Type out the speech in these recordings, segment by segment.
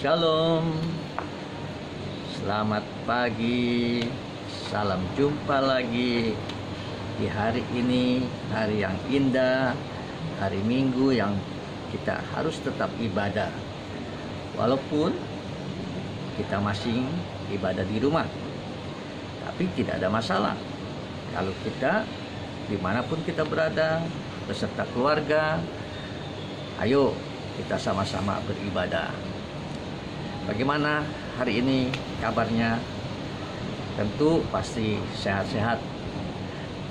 Shalom, selamat pagi, salam jumpa lagi di hari ini, hari yang indah, hari Minggu yang kita harus tetap ibadah. Walaupun kita masih ibadah di rumah, tapi tidak ada masalah. Kalau kita dimanapun kita berada, beserta keluarga, ayo kita sama-sama beribadah. Bagaimana hari ini kabarnya? Tentu pasti sehat-sehat.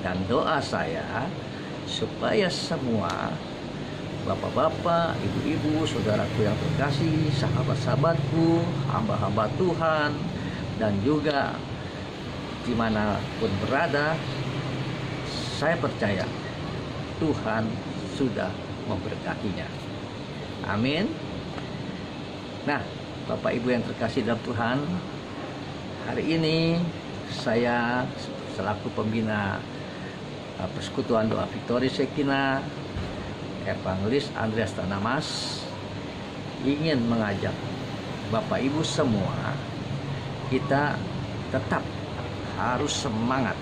Dan doa saya supaya semua bapak-bapak, ibu-ibu, saudaraku yang terkasih, sahabat-sahabatku, hamba-hamba Tuhan, dan juga dimanapun berada, saya percaya Tuhan sudah memberkatinya. Amin. Nah, Bapak Ibu yang terkasih dalam Tuhan, hari ini saya selaku pembina Persekutuan Doa Victory Shekinah, Evangelis Andreas Tanamas, ingin mengajak Bapak Ibu semua, kita tetap harus semangat,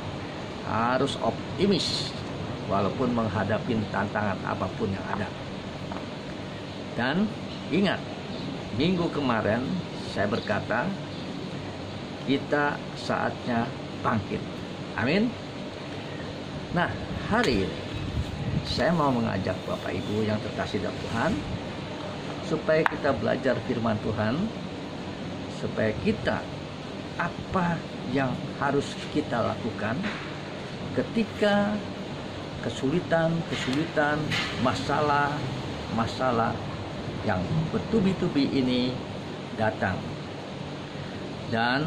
harus optimis walaupun menghadapi tantangan apapun yang ada. Dan ingat, minggu kemarin saya berkata, kita saatnya bangkit. Amin. Nah, hari ini saya mau mengajak Bapak Ibu yang terkasih dalam Tuhan, supaya kita belajar firman Tuhan, supaya kita apa yang harus kita lakukan ketika kesulitan, masalah yang bertubi-tubi ini datang. Dan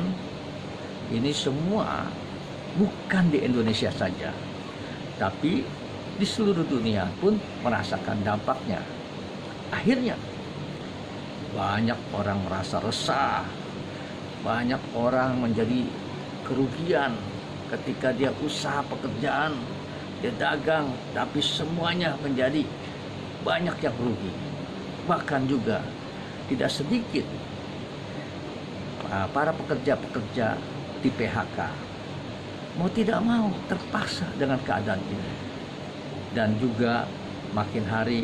ini semua bukan di Indonesia saja, tapi di seluruh dunia pun merasakan dampaknya. Akhirnya banyak orang merasa resah, banyak orang menjadi kerugian ketika dia usaha pekerjaan, dia dagang, tapi semuanya menjadi banyak yang rugi. Bahkan juga tidak sedikit para pekerja-pekerja di PHK. Mau tidak mau terpaksa dengan keadaan ini. Dan juga makin hari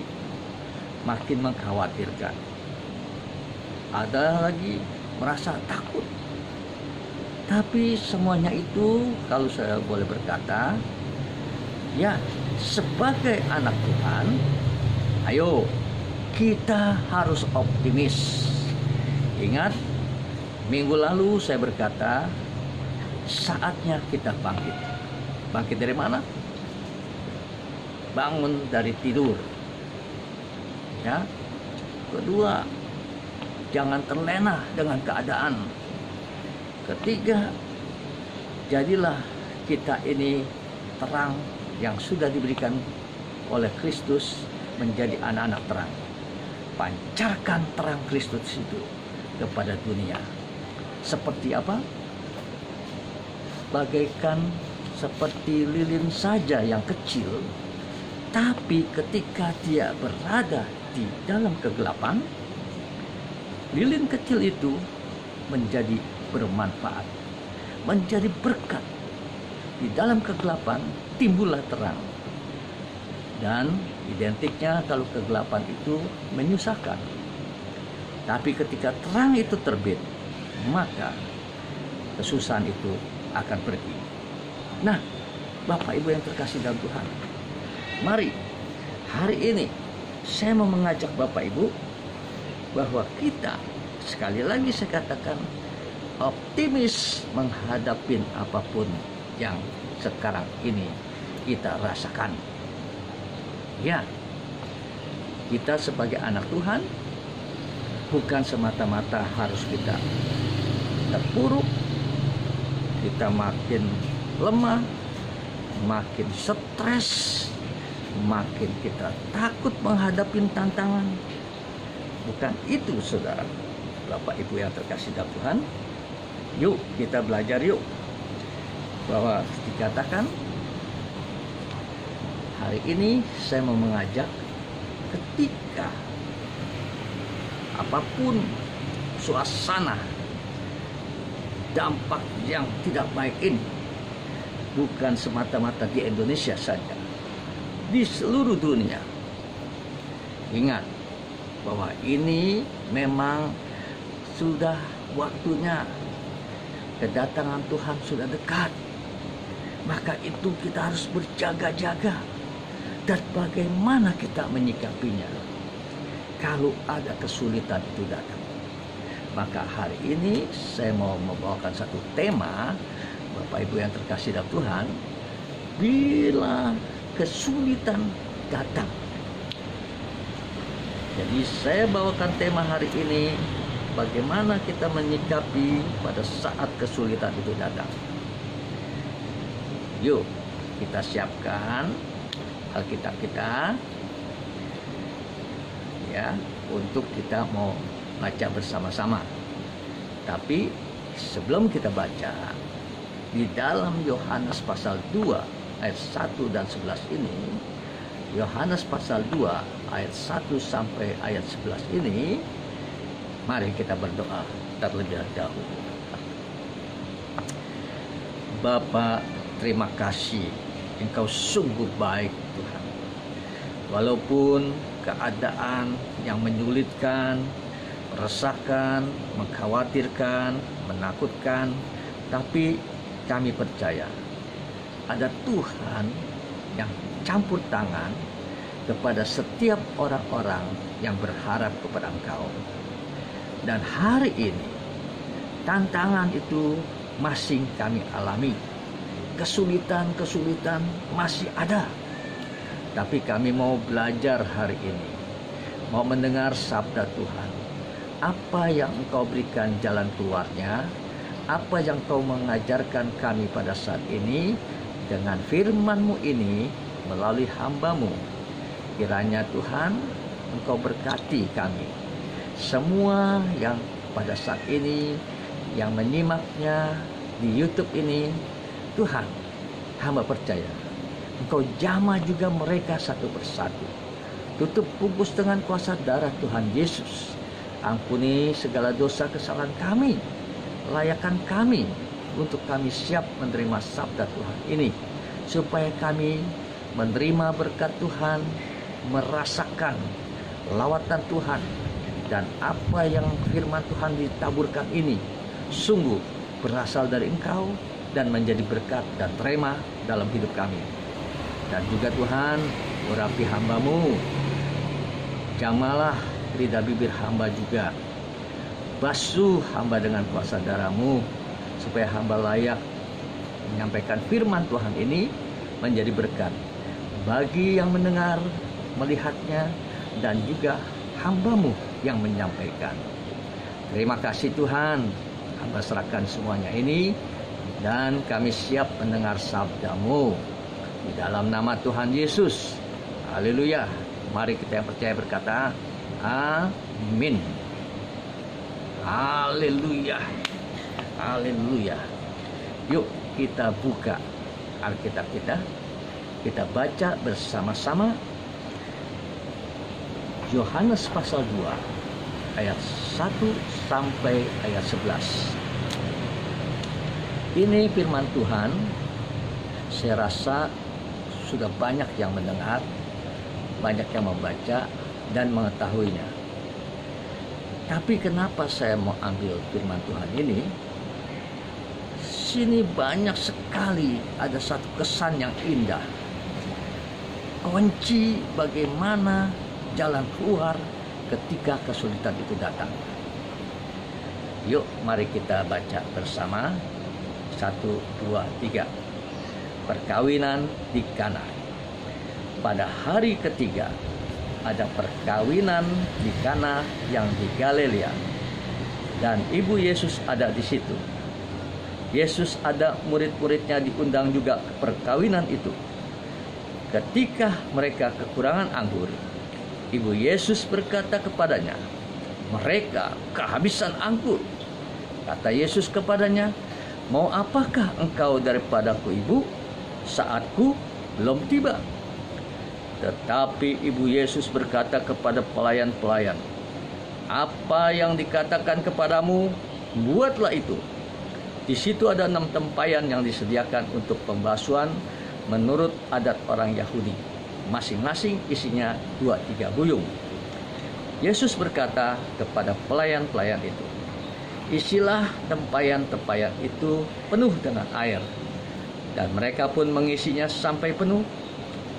makin mengkhawatirkan. Ada lagi merasa takut. Tapi semuanya itu, kalau saya boleh berkata, ya sebagai anak Tuhan, ayo kita harus optimis. Ingat, minggu lalu saya berkata, saatnya kita bangkit. Bangkit dari mana? Bangun dari tidur. Ya. Kedua, jangan terlena dengan keadaan. Ketiga, jadilah kita ini terang yang sudah diberikan oleh Kristus, menjadi anak-anak terang. Pancarkan terang Kristus itu kepada dunia. Seperti apa? Bagaikan seperti lilin saja yang kecil, tapi ketika dia berada di dalam kegelapan, lilin kecil itu menjadi bermanfaat, menjadi berkat. Di dalam kegelapan timbullah terang. Dan identiknya kalau kegelapan itu menyusahkan. Tapi ketika terang itu terbit, maka kesusahan itu akan pergi. Nah, Bapak Ibu yang terkasih dalam Tuhan, mari hari ini saya mau mengajak Bapak Ibu bahwa kita, sekali lagi saya katakan, optimis menghadapi apapun yang sekarang ini kita rasakan. Ya, kita sebagai anak Tuhan bukan semata-mata harus kita terpuruk, kita makin lemah, makin stres, makin kita takut menghadapi tantangan. Bukan itu, saudara, Bapak Ibu yang terkasih dalam Tuhan. Yuk kita belajar yuk, bahwa dikatakan hari ini saya mau mengajak, ketika apapun suasana dampak yang tidak baik ini bukan semata-mata di Indonesia saja, di seluruh dunia. Ingat bahwa ini memang sudah waktunya, kedatangan Tuhan sudah dekat. Maka itu kita harus berjaga-jaga. Dan bagaimana kita menyikapinya kalau ada kesulitan itu datang. Maka hari ini saya mau membawakan satu tema, Bapak Ibu yang terkasih dalam Tuhan, bila kesulitan datang. Jadi saya bawakan tema hari ini, bagaimana kita menyikapi pada saat kesulitan itu datang. Yuk kita siapkan Alkitab kita ya, untuk kita mau baca bersama-sama. Tapi sebelum kita baca, di dalam Yohanes pasal 2 ayat 1 dan 11 ini, Yohanes pasal 2 ayat 1 sampai ayat 11 ini, mari kita berdoa terlebih dahulu. Bapa, terima kasih, Engkau sungguh baik Tuhan. Walaupun keadaan yang menyulitkan, meresahkan, mengkhawatirkan, menakutkan, tapi kami percaya ada Tuhan yang campur tangan kepada setiap orang-orang yang berharap kepada Engkau. Dan hari ini tantangan itu masih kami alami. Kesulitan-kesulitan masih ada. Tapi kami mau belajar hari ini, mau mendengar sabda Tuhan. Apa yang Engkau berikan jalan keluarnya, apa yang Engkau mengajarkan kami pada saat ini dengan firman-Mu ini melalui hamba-Mu. Kiranya Tuhan Engkau berkati kami semua yang pada saat ini yang menyimaknya di YouTube ini. Tuhan, hamba percaya Engkau jamah juga mereka satu persatu. Tutup bungkus dengan kuasa darah Tuhan Yesus. Ampuni segala dosa kesalahan kami, layakkan kami untuk kami siap menerima sabda Tuhan ini, supaya kami menerima berkat Tuhan, merasakan lawatan Tuhan, dan apa yang firman Tuhan ditaburkan ini sungguh berasal dari Engkau dan menjadi berkat dan rema dalam hidup kami. Dan juga Tuhan, urapi hamba-Mu, jamalah lidah bibir hamba juga, basuh hamba dengan kuasa darah-Mu, supaya hamba layak menyampaikan firman Tuhan ini menjadi berkat bagi yang mendengar, melihatnya, dan juga hamba-Mu yang menyampaikan. Terima kasih Tuhan, hamba serahkan semuanya ini, dan kami siap mendengar sabda-Mu di dalam nama Tuhan Yesus. Haleluya. Mari kita yang percaya berkata amin. Haleluya. Haleluya. Yuk kita buka Alkitab kita. Kita baca bersama-sama Yohanes pasal 2 ayat 1 sampai ayat 11. Ini firman Tuhan. Saya rasa sudah banyak yang mendengar, banyak yang membaca dan mengetahuinya. Tapi kenapa saya mau ambil firman Tuhan ini? Sini banyak sekali ada satu kesan yang indah. Kunci bagaimana jalan keluar ketika kesulitan itu datang. Yuk mari kita baca bersama. 1, 2, 3. Perkawinan di Kana. Pada hari ketiga ada perkawinan di Kana yang di Galilea, dan ibu Yesus ada di situ. Yesus ada murid-muridnya diundang juga ke perkawinan itu. Ketika mereka kekurangan anggur, ibu Yesus berkata kepadanya, "Mereka kehabisan anggur." Kata Yesus kepadanya, "Mau apakah engkau daripadaku, ibu? Saatku belum tiba." Tetapi ibu Yesus berkata kepada pelayan-pelayan, apa yang dikatakan kepadamu, buatlah itu. Di situ ada 6 tempayan yang disediakan untuk pembasuhan menurut adat orang Yahudi. Masing-masing isinya 2-3 buyung. Yesus berkata kepada pelayan-pelayan itu, isilah tempayan-tempayan itu penuh dengan air. Dan mereka pun mengisinya sampai penuh.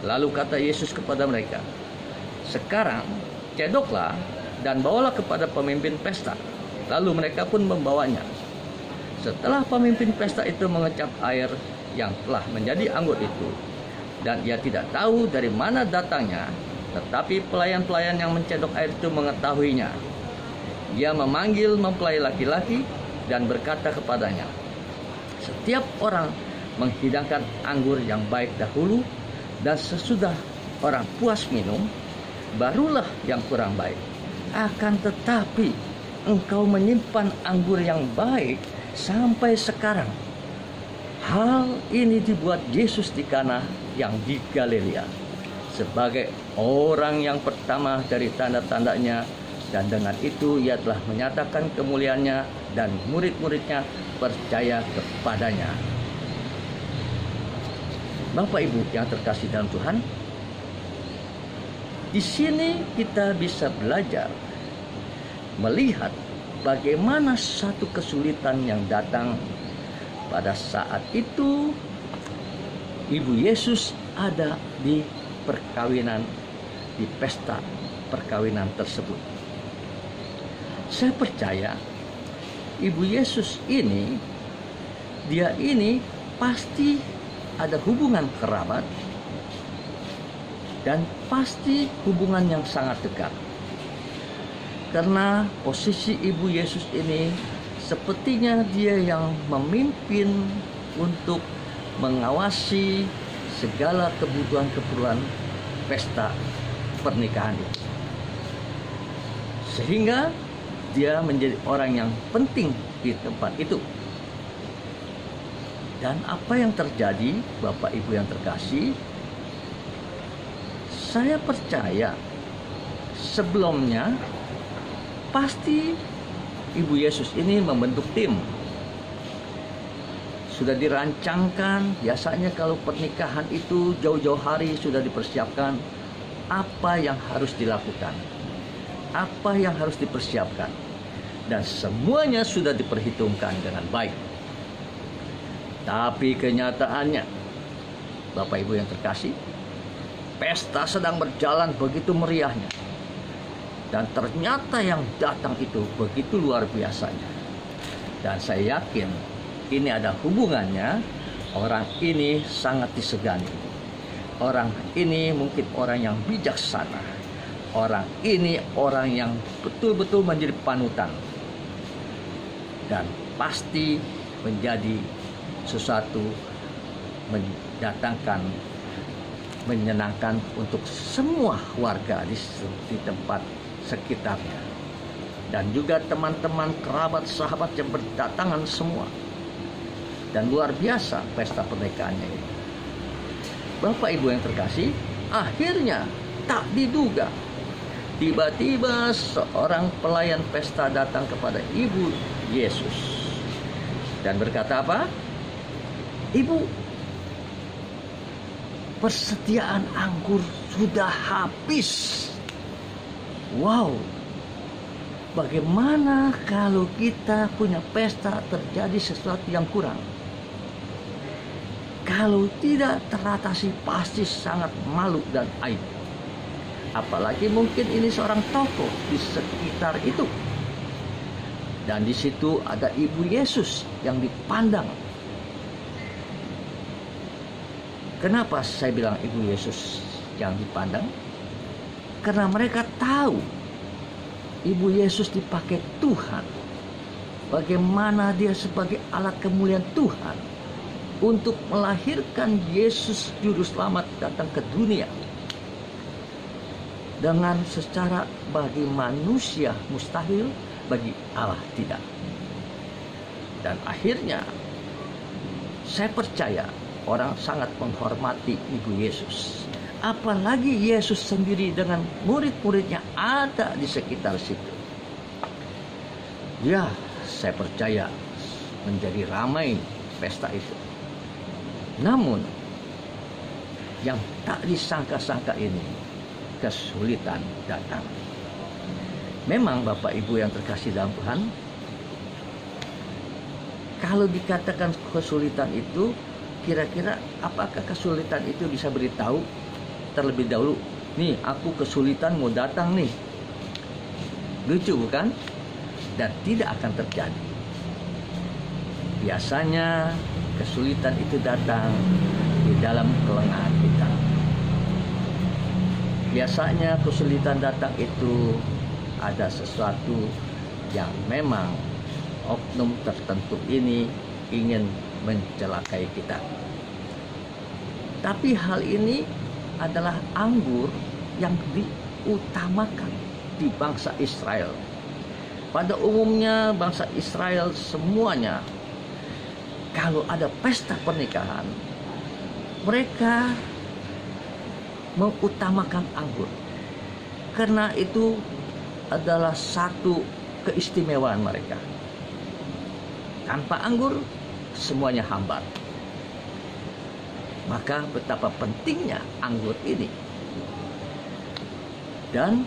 Lalu kata Yesus kepada mereka, sekarang cedoklah dan bawalah kepada pemimpin pesta. Lalu mereka pun membawanya. Setelah pemimpin pesta itu mengecap air yang telah menjadi anggur itu, dan ia tidak tahu dari mana datangnya, tetapi pelayan-pelayan yang mencedok air itu mengetahuinya. Ia memanggil mempelai laki-laki dan berkata kepadanya, setiap orang menghidangkan anggur yang baik dahulu, dan sesudah orang puas minum, barulah yang kurang baik. Akan tetapi engkau menyimpan anggur yang baik sampai sekarang. Hal ini dibuat Yesus di Kana yang di Galilea sebagai orang yang pertama dari tanda-tandanya, dan dengan itu ia telah menyatakan kemuliaannya dan murid-muridnya percaya kepadanya. Bapak Ibu yang terkasih dalam Tuhan, di sini kita bisa belajar melihat bagaimana satu kesulitan yang datang pada saat itu Ibu Yesus ada di perkawinan, di pesta perkawinan tersebut. Saya percaya Ibu Yesus ini, dia ini pasti ada hubungan kerabat dan pasti hubungan yang sangat dekat. Karena posisi Ibu Yesus ini sepertinya dia yang memimpin untuk mengawasi segala kebutuhan-keperluan pesta pernikahan itu. Sehingga dia menjadi orang yang penting di tempat itu. Dan apa yang terjadi, Bapak Ibu yang terkasih, saya percaya sebelumnya pasti Ibu Yesus ini membentuk tim. Sudah dirancangkan, biasanya kalau pernikahan itu jauh-jauh hari sudah dipersiapkan apa yang harus dilakukan, apa yang harus dipersiapkan, dan semuanya sudah diperhitungkan dengan baik. Tapi kenyataannya, Bapak Ibu yang terkasih, pesta sedang berjalan begitu meriahnya, dan ternyata yang datang itu begitu luar biasanya. Dan saya yakin ini ada hubungannya. Orang ini sangat disegani. Orang ini mungkin orang yang bijaksana. Orang ini orang yang betul-betul menjadi panutan. Dan pasti menjadi sesuatu mendatangkan, menyenangkan untuk semua warga di tempat sekitarnya. Dan juga teman-teman, kerabat, sahabat yang berdatangan semua. Dan luar biasa pesta pernikahannya ini. Bapak Ibu yang terkasih, akhirnya tak diduga, tiba-tiba seorang pelayan pesta datang kepada Ibu Yesus dan berkata apa? Ibu, persediaan anggur sudah habis. Wow, bagaimana kalau kita punya pesta terjadi sesuatu yang kurang? Kalau tidak teratasi pasti sangat malu dan aib. Apalagi mungkin ini seorang tokoh di sekitar itu. Dan di situ ada Ibu Yesus yang dipandang. Kenapa saya bilang Ibu Yesus yang dipandang? Karena mereka tahu Ibu Yesus dipakai Tuhan. Bagaimana dia sebagai alat kemuliaan Tuhan untuk melahirkan Yesus Juru Selamat datang ke dunia. Dengan secara bagi manusia mustahil, bagi Allah tidak. Dan akhirnya saya percaya orang sangat menghormati Ibu Yesus. Apalagi Yesus sendiri dengan murid-muridnya ada di sekitar situ. Ya, saya percaya menjadi ramai pesta itu. Namun, yang tak disangka-sangka ini, kesulitan datang. Memang Bapak Ibu yang terkasih dalam Tuhan, kalau dikatakan kesulitan itu, kira-kira apakah kesulitan itu bisa beritahu terlebih dahulu, nih aku kesulitan mau datang nih. Lucu bukan? Dan tidak akan terjadi. Biasanya kesulitan itu datang di dalam kelengahan kita. Biasanya kesulitan datang itu ada sesuatu yang memang oknum tertentu ini ingin mencelakai kita. Tapi hal ini adalah anggur yang diutamakan di bangsa Israel. Pada umumnya bangsa Israel semuanya, kalau ada pesta pernikahan, mereka mengutamakan anggur. Karena itu adalah satu keistimewaan mereka. Tanpa anggur, semuanya hambar. Maka betapa pentingnya anggur ini. Dan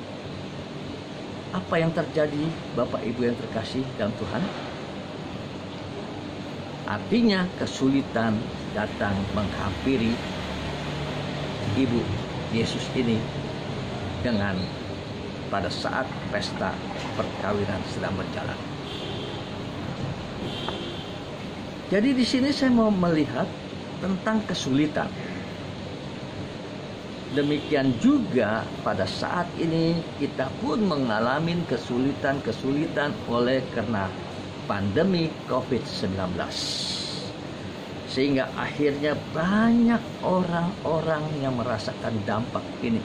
apa yang terjadi Bapak Ibu yang terkasih dalam Tuhan? Artinya kesulitan datang menghampiri Ibu Yesus ini dengan pada saat pesta perkawinan sedang berjalan. Jadi di sini saya mau melihat tentang kesulitan. Demikian juga pada saat ini kita pun mengalami kesulitan-kesulitan oleh karena pandemi COVID-19. Sehingga akhirnya banyak orang-orang yang merasakan dampak ini.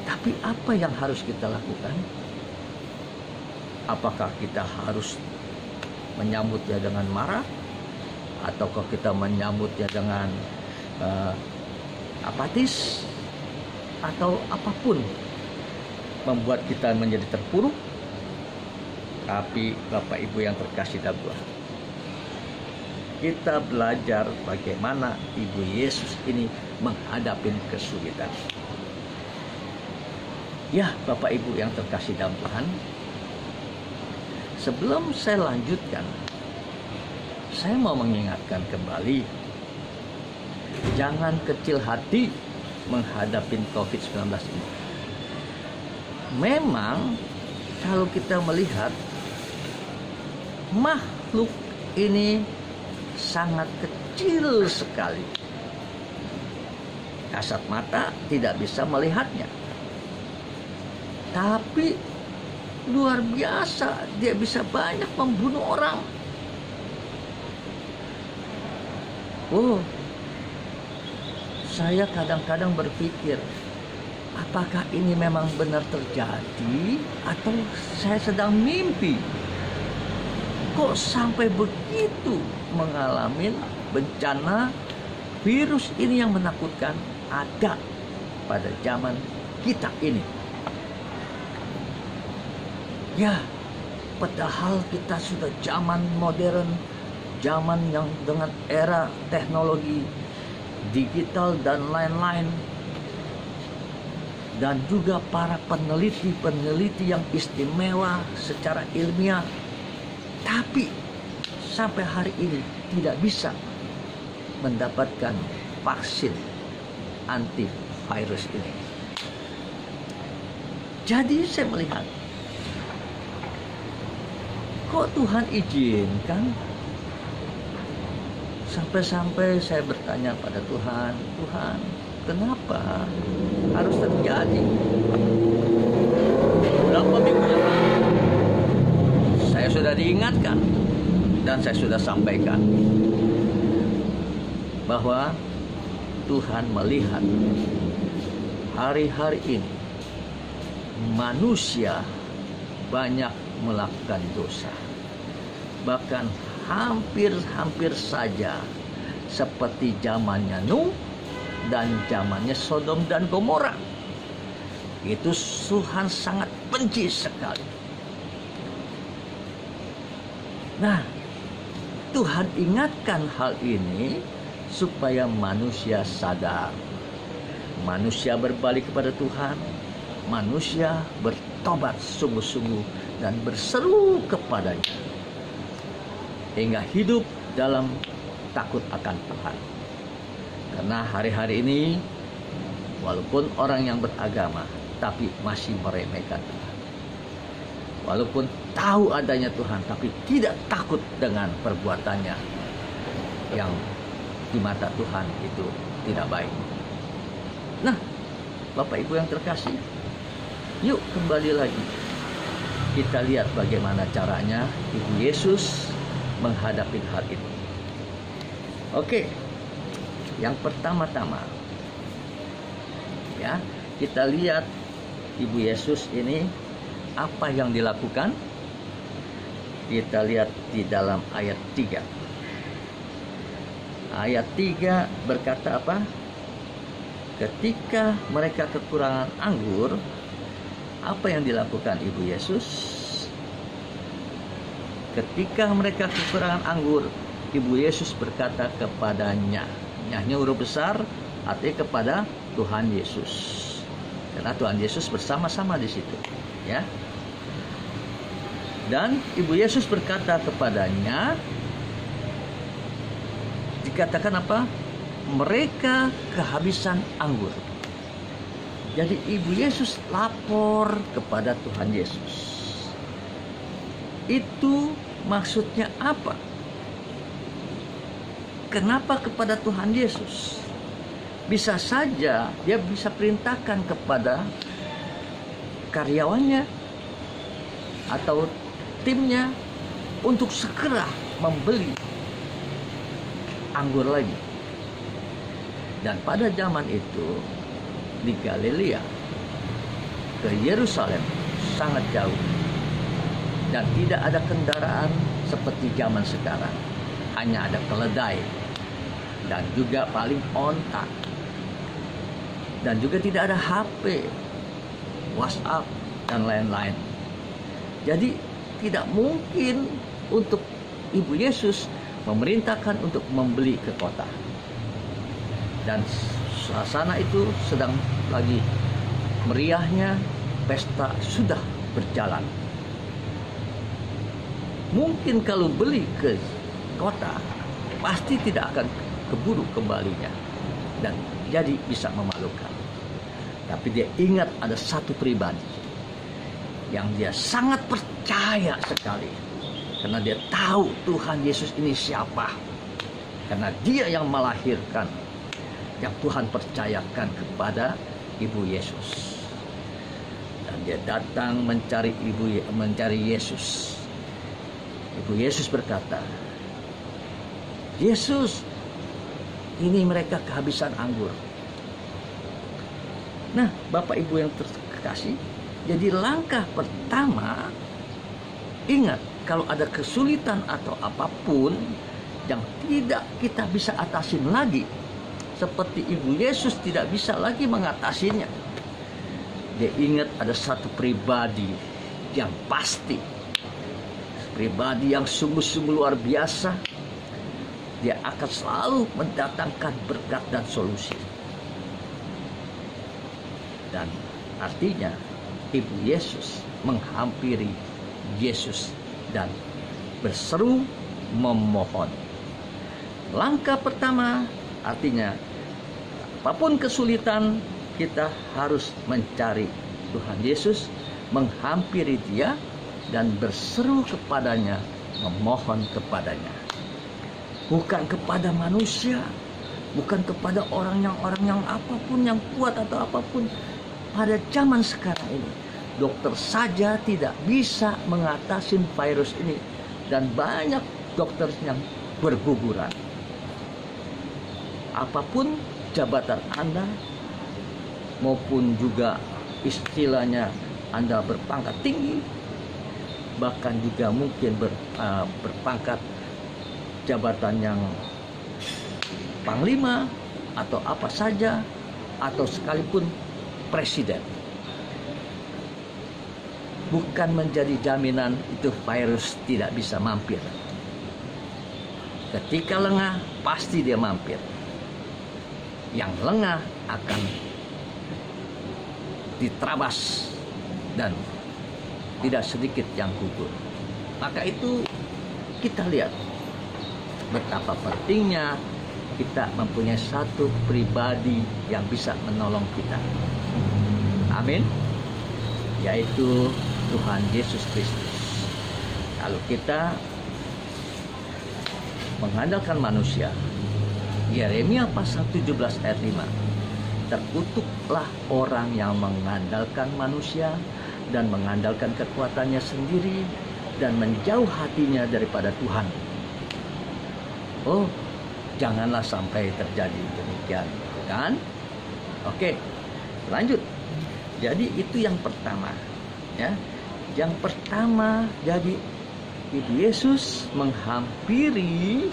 Tapi apa yang harus kita lakukan? Apakah kita harus menyambutnya dengan marah? Ataukah kita menyambutnya dengan apatis, atau apapun membuat kita menjadi terpuruk? Tapi Bapak Ibu yang terkasih dalam Tuhan, kita belajar bagaimana Ibu Yesus ini menghadapi kesulitan. Ya Bapak Ibu yang terkasih dalam Tuhan, sebelum saya lanjutkan, saya mau mengingatkan kembali, jangan kecil hati menghadapi COVID-19 ini. Memang kalau kita melihat makhluk ini sangat kecil sekali. Kasat mata tidak bisa melihatnya. Tapi luar biasa, dia bisa banyak membunuh orang. Oh, saya kadang-kadang berpikir, apakah ini memang benar terjadi atau saya sedang mimpi? Kok sampai begitu mengalami bencana virus ini yang menakutkan ada pada zaman kita ini? Ya, padahal kita sudah zaman modern, zaman yang dengan era teknologi digital dan lain-lain, dan juga para peneliti yang istimewa secara ilmiah, tapi sampai hari ini tidak bisa mendapatkan vaksin antivirus ini. Jadi saya melihat, kok Tuhan izinkan? Sampai-sampai saya bertanya pada Tuhan, Tuhan, kenapa harus terjadi? Berapa minggu yang lalu saya sudah diingatkan dan saya sudah sampaikan bahwa Tuhan melihat hari-hari ini manusia banyak melakukan dosa. Bahkan hampir saja seperti zamannya Nuh dan zamannya Sodom dan Gomora. Itu Tuhan sangat benci sekali. Nah, Tuhan ingatkan hal ini supaya manusia sadar. Manusia berbalik kepada Tuhan. Manusia bertobat sungguh-sungguh dan berseru kepadanya. Hingga hidup dalam takut akan Tuhan. Karena hari-hari ini, walaupun orang yang beragama, tapi masih meremehkan Tuhan. Walaupun tahu adanya Tuhan, tapi tidak takut dengan perbuatannya yang di mata Tuhan itu tidak baik. Nah, Bapak Ibu yang terkasih, yuk kembali lagi. Kita lihat bagaimana caranya Ibu Yesus menghadapi hal itu. Oke, yang pertama-tama, ya, kita lihat Ibu Yesus ini apa yang dilakukan. Kita lihat di dalam ayat 3. Ayat 3 berkata apa? Ketika mereka kekurangan anggur, apa yang dilakukan Ibu Yesus? Ketika mereka kekurangan anggur, Ibu Yesus berkata kepadanya. Nyahnya huruf besar, artinya kepada Tuhan Yesus. Karena Tuhan Yesus bersama-sama di situ, ya. Dan Ibu Yesus berkata kepadanya, dikatakan apa? Mereka kehabisan anggur. Jadi Ibu Yesus lapor kepada Tuhan Yesus. Itu maksudnya apa? Kenapa kepada Tuhan Yesus? Bisa saja dia bisa perintahkan kepada karyawannya atau timnya untuk segera membeli anggur lagi. Dan pada zaman itu di Galilea ke Yerusalem sangat jauh dan tidak ada kendaraan seperti zaman sekarang. Hanya ada keledai dan juga paling onta. Dan juga tidak ada HP, WhatsApp, dan lain-lain. Jadi tidak mungkin untuk Ibu Yesus memerintahkan untuk membeli ke kota. Dan suasana itu sedang lagi meriahnya, pesta sudah berjalan. Mungkin kalau beli ke kota, pasti tidak akan keburu kembalinya. Dan jadi bisa memalukan. Tapi dia ingat ada satu pribadi yang dia sangat percaya sekali. Karena dia tahu Tuhan Yesus ini siapa. Karena dia yang melahirkan, yang Tuhan percayakan kepada Ibu Yesus. Dan dia datang mencari Yesus. Ibu Yesus berkata, Yesus, ini mereka kehabisan anggur. Nah, Bapak Ibu yang terkasih, jadi langkah pertama, ingat, kalau ada kesulitan atau apapun yang tidak kita bisa atasin lagi, seperti Ibu Yesus tidak bisa lagi mengatasinya, dia ingat ada satu pribadi yang pasti, pribadi yang sungguh-sungguh luar biasa. Dia akan selalu mendatangkan berkat dan solusi. Dan artinya Ibu Yesus menghampiri Yesus dan berseru memohon. Langkah pertama artinya apapun kesulitan, kita harus mencari Tuhan Yesus, menghampiri Dia dan berseru kepadanya, memohon kepadanya. Bukan kepada manusia, bukan kepada orang yang apapun, yang kuat atau apapun. Pada zaman sekarang ini, dokter saja tidak bisa mengatasi virus ini, dan banyak dokter yang berguguran. Apapun jabatan Anda, maupun juga istilahnya Anda berpangkat tinggi, bahkan juga mungkin berpangkat jabatan yang panglima atau apa saja, atau sekalipun presiden. bukan menjadi jaminan itu virus tidak bisa mampir. Ketika lengah, pasti dia mampir. Yang lengah akan diterabas dan tidak sedikit yang gugur. Maka itu kita lihat betapa pentingnya kita mempunyai satu pribadi yang bisa menolong kita. Amin. Yaitu Tuhan Yesus Kristus. Kalau kita mengandalkan manusia, Yeremia pasal 17 ayat 5, terkutuklah orang yang mengandalkan manusia dan mengandalkan kekuatannya sendiri dan menjauh hatinya daripada Tuhan. Oh, janganlah sampai terjadi demikian, kan? Oke, lanjut. Jadi itu yang pertama, ya. Yang pertama, jadi Ibu Yesus menghampiri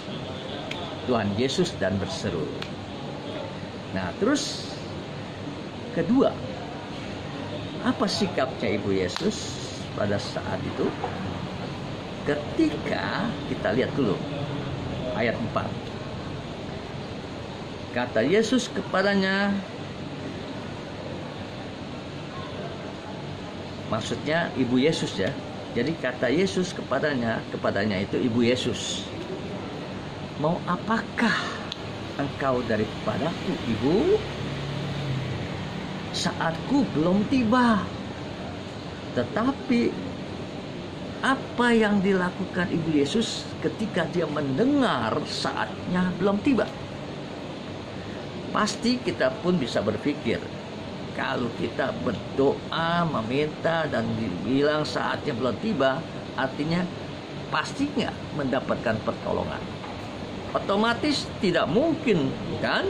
Tuhan Yesus dan berseru. Nah, terus kedua, apa sikapnya Ibu Yesus pada saat itu? Ketika kita lihat dulu ayat 4. Kata Yesus kepadanya, maksudnya Ibu Yesus ya. Jadi kata Yesus kepadanya itu Ibu Yesus. Mau apakah engkau daripadaku, Ibu? Saatku belum tiba. Tetapi apa yang dilakukan Ibu Yesus ketika dia mendengar saatnya belum tiba? Pasti kita pun bisa berpikir, kalau kita berdoa, meminta dan dibilang saatnya belum tiba, artinya pasti nggak mendapatkan pertolongan. Otomatis tidak mungkin, kan?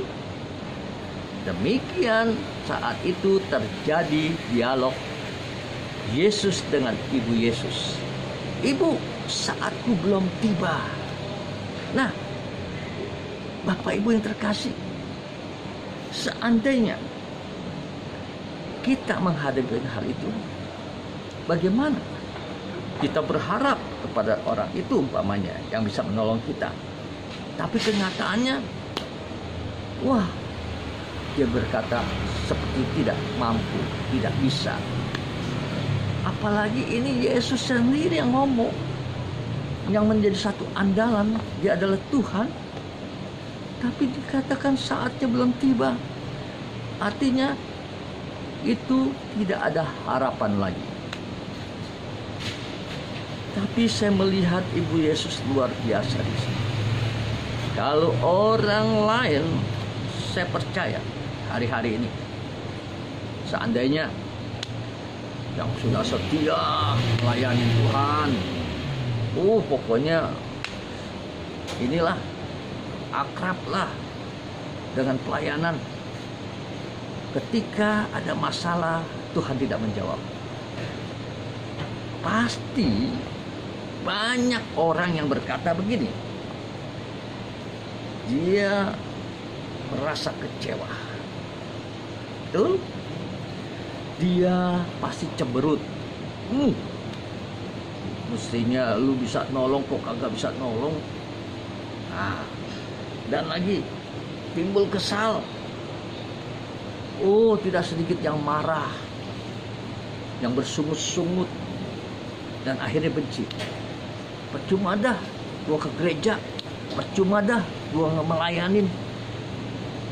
Demikian saat itu terjadi dialog Yesus dengan Ibu Yesus. Ibu, saatku belum tiba. Nah, Bapak Ibu yang terkasih, seandainya kita menghadapi hal itu, bagaimana? Kita berharap kepada orang itu umpamanya yang bisa menolong kita. Tapi kenyataannya, wah, dia berkata seperti tidak mampu, tidak bisa. Apalagi ini Yesus sendiri yang ngomong, yang menjadi satu andalan, dia adalah Tuhan. Tapi dikatakan saatnya belum tiba. Artinya itu tidak ada harapan lagi. Tapi saya melihat Ibu Yesus luar biasa di sini. Kalau orang lain, saya percaya hari-hari ini, seandainya yang sudah setia melayani Tuhan, pokoknya inilah, akrablah dengan pelayanan. Ketika ada masalah, Tuhan tidak menjawab. Pasti banyak orang yang berkata begini, dia merasa kecewa. Betul? Dia pasti cemberut. Mestinya lu bisa nolong, kok kagak bisa nolong. Nah, dan lagi timbul kesal. Tidak sedikit yang marah, yang bersungut-sungut, dan akhirnya benci. Percuma dah gua ke gereja, percuma dah gua ngemelayanin.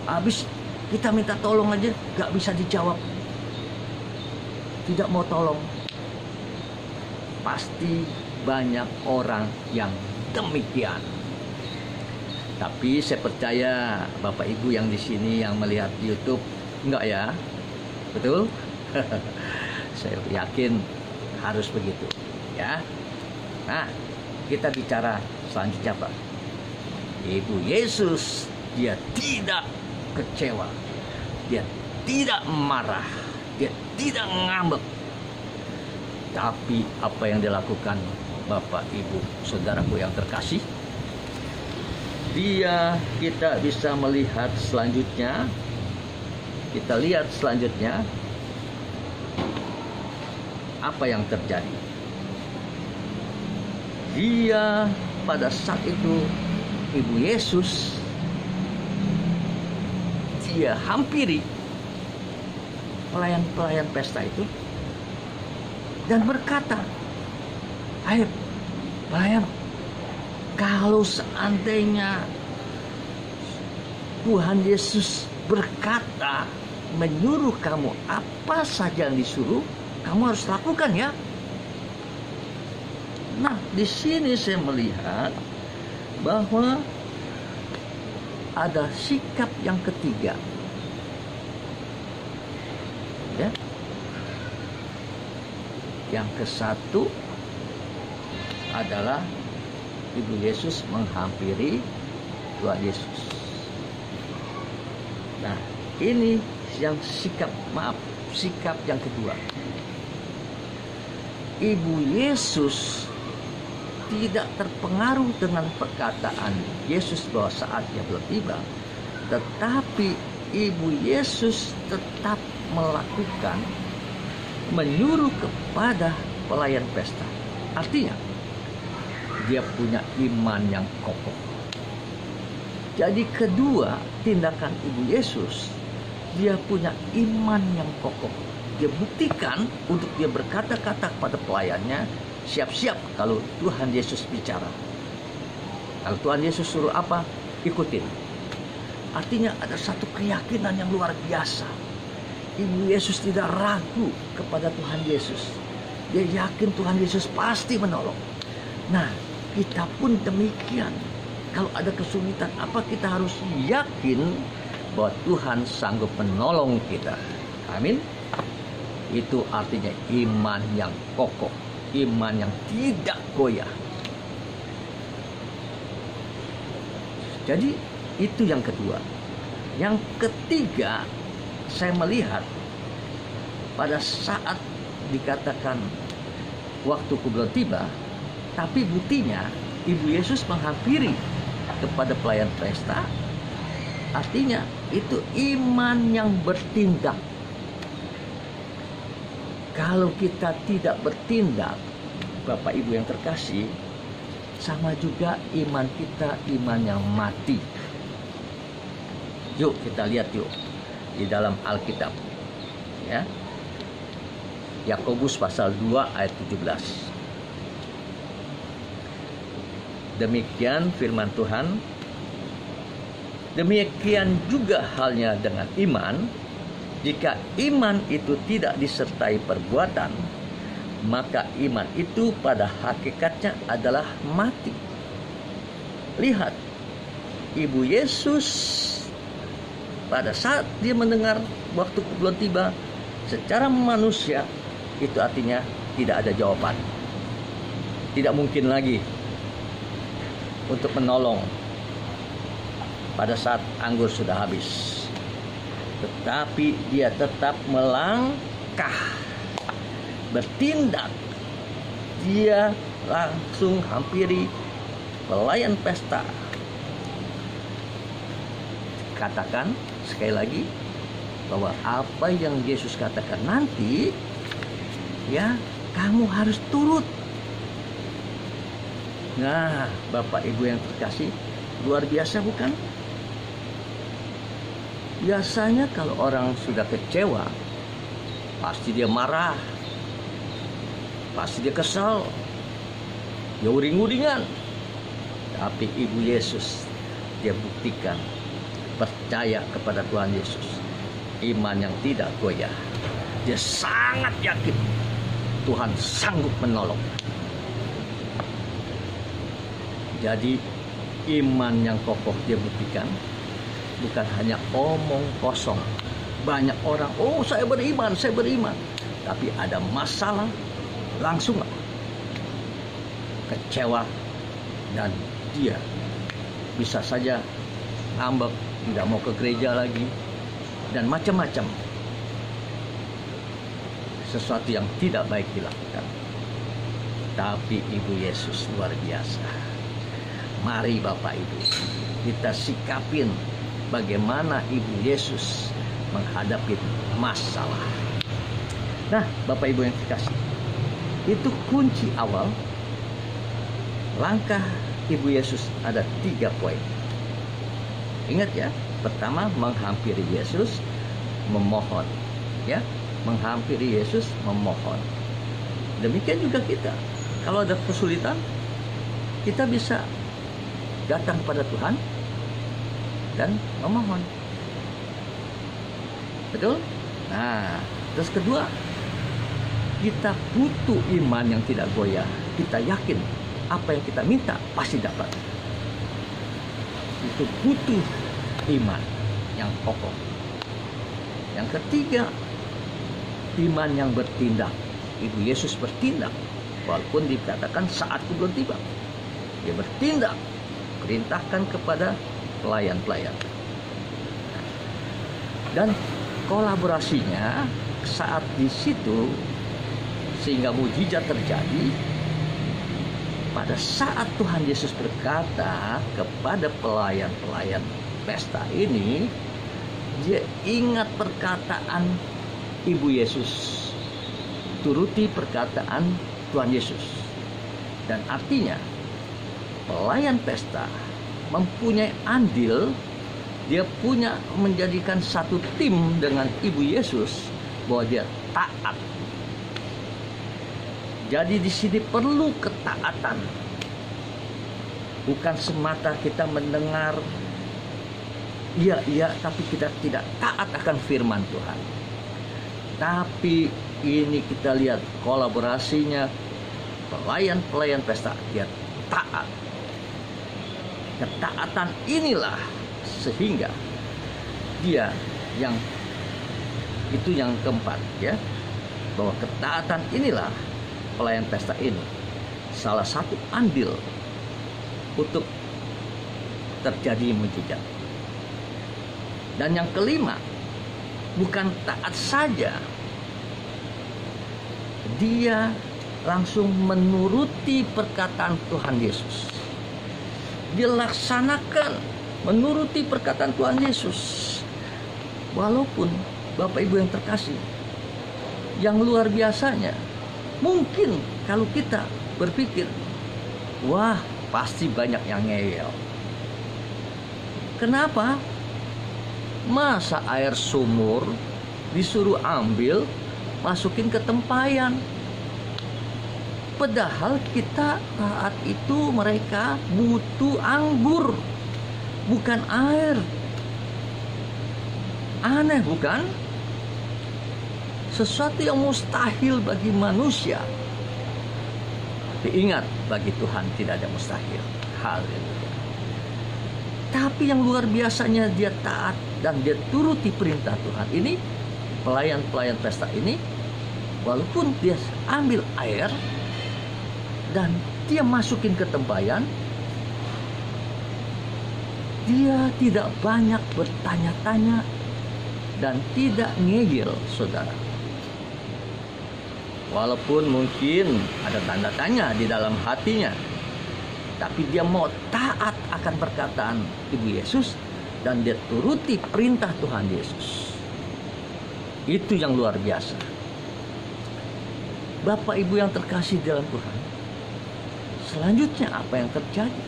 Habis kita minta tolong aja gak bisa dijawab, tidak mau tolong. Pasti banyak orang yang demikian. Tapi saya percaya Bapak Ibu yang di sini yang melihat YouTube, enggak ya? Betul? Saya yakin harus begitu, ya. Nah, kita bicara selanjutnya, Pak. Ibu Yesus, dia tidak kecewa, dia tidak marah, dia tidak ngambek. Tapi apa yang dilakukan Bapak, Ibu, saudaraku yang terkasih, kita bisa melihat selanjutnya. Kita lihat selanjutnya apa yang terjadi? Dia pada saat itu, Ibu Yesus, dia hampiri pelayan-pelayan pesta itu dan berkata, "Ayo pelayan, kalau seandainya Tuhan Yesus berkata, menyuruh kamu apa saja yang disuruh, kamu harus lakukan ya." Nah, di sini saya melihat bahwa ada sikap yang ketiga. Ya. Yang ke satu adalah Ibu Yesus menghampiri Tuhan Yesus. Nah, ini yang sikap yang kedua. Ibu Yesus tidak terpengaruh dengan perkataan Yesus bahwa saatnya belum tiba, tetapi Ibu Yesus tetap melakukan, menyuruh kepada pelayan pesta. Artinya, dia punya iman yang kokoh. Jadi kedua tindakan Ibu Yesus, dia punya iman yang kokoh. Dia buktikan untuk dia berkata-kata kepada pelayannya, siap-siap kalau Tuhan Yesus bicara. Kalau Tuhan Yesus suruh apa, ikutin. Artinya ada satu keyakinan yang luar biasa. Ibu Yesus tidak ragu kepada Tuhan Yesus. Dia yakin Tuhan Yesus pasti menolong. Nah, kita pun demikian. Kalau ada kesulitan apa, kita harus yakin bahwa Tuhan sanggup menolong kita. Amin. Itu artinya iman yang kokoh, iman yang tidak goyah. Jadi itu yang kedua. Yang ketiga, saya melihat pada saat dikatakan waktuku belum tiba, tapi buktinya Ibu Yesus menghampiri kepada pelayan pesta. Artinya itu iman yang bertindak. Kalau kita tidak bertindak, Bapak Ibu yang terkasih, sama juga iman kita iman yang mati. Yuk kita lihat yuk di dalam Alkitab, ya. Yakobus pasal 2 ayat 17. Demikian firman Tuhan. Demikian juga halnya dengan iman. Jika iman itu tidak disertai perbuatan, maka iman itu pada hakikatnya adalah mati. Lihat, Ibu Yesus pada saat dia mendengar waktu belum tiba, secara manusia itu artinya tidak ada jawaban. Tidak mungkin lagi untuk menolong pada saat anggur sudah habis. Tetapi dia tetap melangkah, bertindak. Dia langsung hampiri pelayan pesta. Katakan sekali lagi bahwa apa yang Yesus katakan nanti, ya, kamu harus turut. Nah, Bapak Ibu yang terkasih, luar biasa bukan? Biasanya kalau orang sudah kecewa, pasti dia marah, pasti dia kesal, dia uring-uringan. Tapi Ibu Yesus, dia buktikan percaya kepada Tuhan Yesus, iman yang tidak goyah. Dia sangat yakin Tuhan sanggup menolong. Jadi iman yang kokoh dia buktikan, bukan hanya omong kosong. Banyak orang, oh saya beriman. Tapi ada masalah, langsung kecewa. Dan dia bisa saja ngambek, tidak mau ke gereja lagi. Dan macam-macam. Sesuatu yang tidak baik dilakukan. Tapi Ibu Yesus luar biasa. Mari Bapak Ibu, kita sikapin bagaimana Ibu Yesus menghadapi masalah. Nah, Bapak Ibu yang dikasih, Itu kunci awal. Langkah Ibu Yesus ada 3 poin. Ingat ya, pertama menghampiri Yesus, memohon. Ya, menghampiri Yesus, memohon. Demikian juga kita. Kalau ada kesulitan, kita bisa datang kepada Tuhan dan memohon. Betul? Nah, terus kedua, kita butuh iman yang tidak goyah. Kita yakin apa yang kita minta pasti dapat. Itu butuh iman yang kokoh. Yang ketiga, iman yang bertindak. Ibu Yesus bertindak walaupun dikatakan saatku belum tiba. Dia bertindak, perintahkan kepada pelayan-pelayan. Dan kolaborasinya saat di situ sehingga mujizat terjadi. Pada saat Tuhan Yesus berkata kepada pelayan-pelayan pesta ini, dia ingat perkataan Ibu Yesus, turuti perkataan Tuhan Yesus. Dan artinya pelayan pesta mempunyai andil, dia punya menjadikan satu tim dengan Ibu Yesus bahwa dia taat. Jadi di sini perlu ketaatan. Bukan semata kita mendengar iya, tapi kita tidak taat akan firman Tuhan. Tapi ini kita lihat kolaborasinya pelayan-pelayan pesta, dia taat. Ketaatan inilah sehingga dia yang itu yang keempat ya, bahwa ketaatan inilah pelayan pesta ini salah satu andil untuk terjadi mujizat. Dan yang kelima, bukan taat saja, dia langsung menuruti perkataan Tuhan Yesus. Dia laksanakan menuruti perkataan Tuhan Yesus. Walaupun Bapak Ibu yang terkasih, yang luar biasanya, mungkin kalau kita berpikir, wah pasti banyak yang ngeyel. Kenapa? Masa air sumur disuruh ambil, masukin ke tempayan? Padahal kita saat itu mereka butuh anggur, bukan air. Aneh bukan? Sesuatu yang mustahil bagi manusia. Diingat, bagi Tuhan tidak ada mustahil. Haleluya. Tapi yang luar biasanya dia taat dan dia turuti perintah Tuhan. Ini pelayan-pelayan pesta ini, walaupun dia ambil air dan dia masukin ke tempayan, dia tidak banyak bertanya-tanya dan tidak ngeyel, saudara. Walaupun mungkin ada tanda tanya di dalam hatinya, tapi dia mau taat akan perkataan Ibu Yesus dan dia turuti perintah Tuhan Yesus. Itu yang luar biasa. Bapak Ibu yang terkasih dalam Tuhan, selanjutnya apa yang terjadi?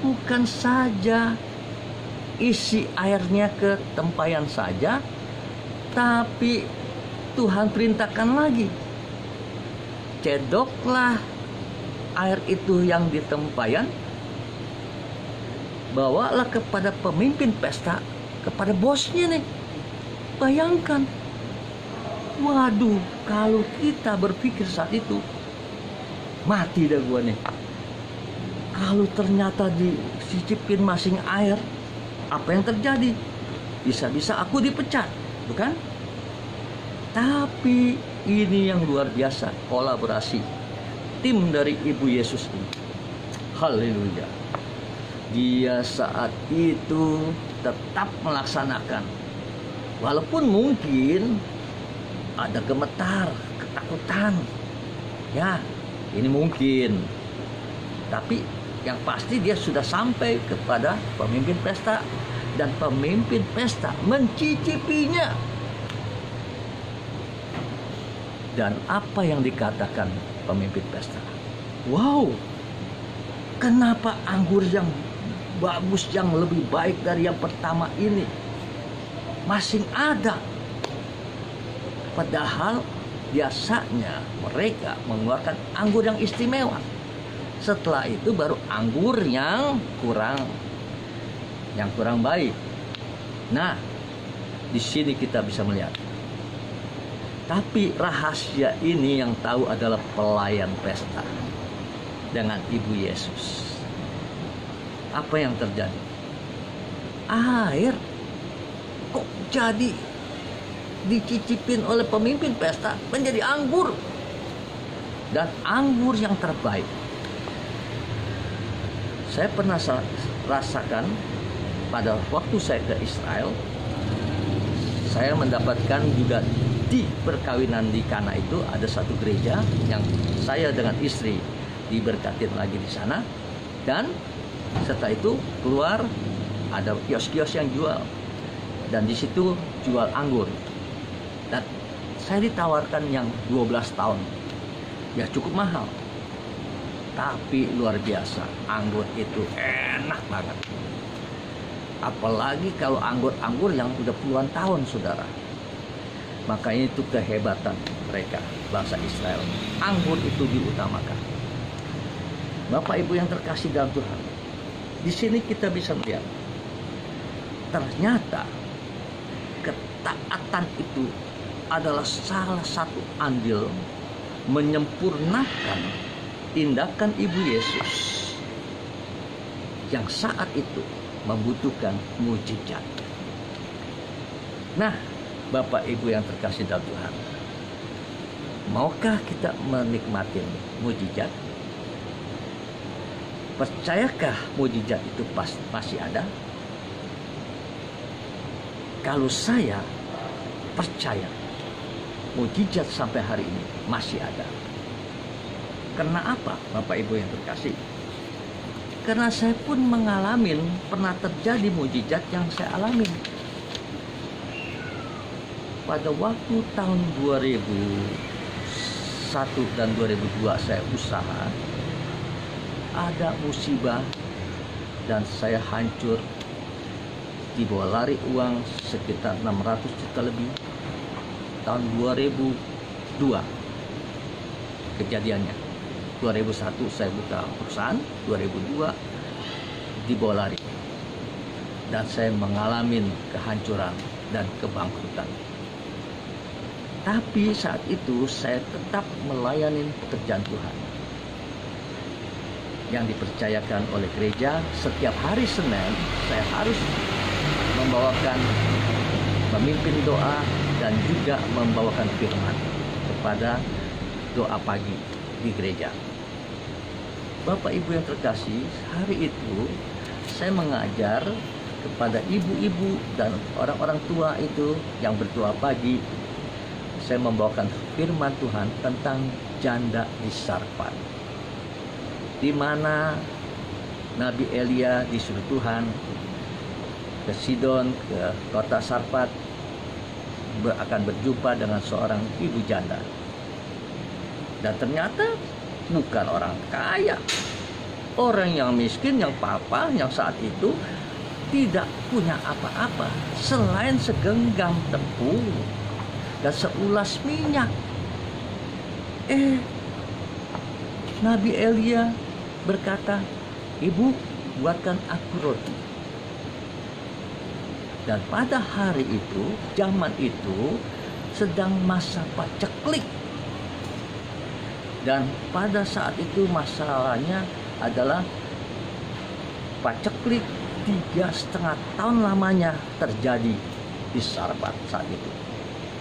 Bukan saja isi airnya ke tempayan saja, tapi Tuhan perintahkan lagi, cedoklah air itu yang di tempayan, bawalah kepada pemimpin pesta, kepada bosnya nih. Bayangkan, waduh, kalau kita berpikir saat itu, mati dah gua nih. Kalau ternyata disicipin masing air, apa yang terjadi? Bisa-bisa aku dipecat, bukan? Tapi ini yang luar biasa, kolaborasi tim dari Ibu Yesus ini. Haleluya. Dia saat itu tetap melaksanakan. Walaupun mungkin ada gemetar, ketakutan. Ya, ini mungkin. Tapi yang pasti dia sudah sampai kepada pemimpin pesta dan pemimpin pesta mencicipinya. Dan apa yang dikatakan pemimpin pesta? Wow, kenapa anggur yang bagus, yang lebih baik dari yang pertama ini masih ada? Padahal biasanya mereka mengeluarkan anggur yang istimewa. Setelah itu baru anggur yang kurang baik. Nah, di sini kita bisa melihat. Tapi rahasia ini yang tahu adalah pelayan pesta dengan Ibu Yesus. Apa yang terjadi? Air kok jadi dicicipin oleh pemimpin pesta menjadi anggur, dan anggur yang terbaik. Saya pernah rasakan pada waktu saya ke Israel. Saya mendapatkan juga di perkawinan di Kana itu ada satu gereja yang saya dengan istri diberkatin lagi di sana, dan setelah itu keluar ada kios-kios yang jual, dan di situ jual anggur. Dan saya ditawarkan yang 12 tahun. Ya cukup mahal. Tapi luar biasa, anggur itu enak banget. Apalagi kalau anggur-anggur yang udah puluhan tahun, saudara. Makanya itu kehebatan mereka, bangsa Israel. Anggur itu diutamakan. Bapak Ibu yang terkasih dalam Tuhan, di sini kita bisa melihat ternyata ketaatan itu adalah salah satu andil menyempurnakan tindakan Ibu Yesus yang saat itu membutuhkan mujizat. Nah, Bapak Ibu yang terkasih dalam Tuhan, maukah kita menikmati mujizat? Percayakah mujizat itu masih ada? Kalau saya percaya, mujizat sampai hari ini masih ada. Karena apa, Bapak Ibu yang terkasih? Karena saya pun mengalami, pernah terjadi mujizat yang saya alami. Pada waktu tahun 2001 dan 2002 saya usaha, ada musibah dan saya hancur, dibawa lari uang sekitar 600 juta lebih. Tahun 2002 kejadiannya. 2001 saya buka perusahaan, 2002 dibawa lari, dan saya mengalami kehancuran dan kebangkrutan. Tapi saat itu saya tetap melayani pekerjaan Tuhan yang dipercayakan oleh gereja. Setiap hari Senin saya harus membawakan, memimpin doa, dan juga membawakan firman kepada doa pagi di gereja. Bapak Ibu yang terkasih, hari itu saya mengajar kepada ibu-ibu dan orang-orang tua itu yang berdoa pagi. Saya membawakan firman Tuhan tentang janda di Sarfat, di mana Nabi Elia disuruh Tuhan ke Sidon, ke kota Sarfat, akan berjumpa dengan seorang ibu janda. Dan ternyata bukan orang kaya, orang yang miskin, yang papa, yang saat itu tidak punya apa-apa selain segenggam tepung dan seulas minyak. Nabi Elia berkata, "Ibu, buatkan aku roti." Dan pada hari itu, zaman itu sedang masa paceklik. Dan pada saat itu masalahnya adalah paceklik 3,5 tahun lamanya terjadi di Sarfat saat itu.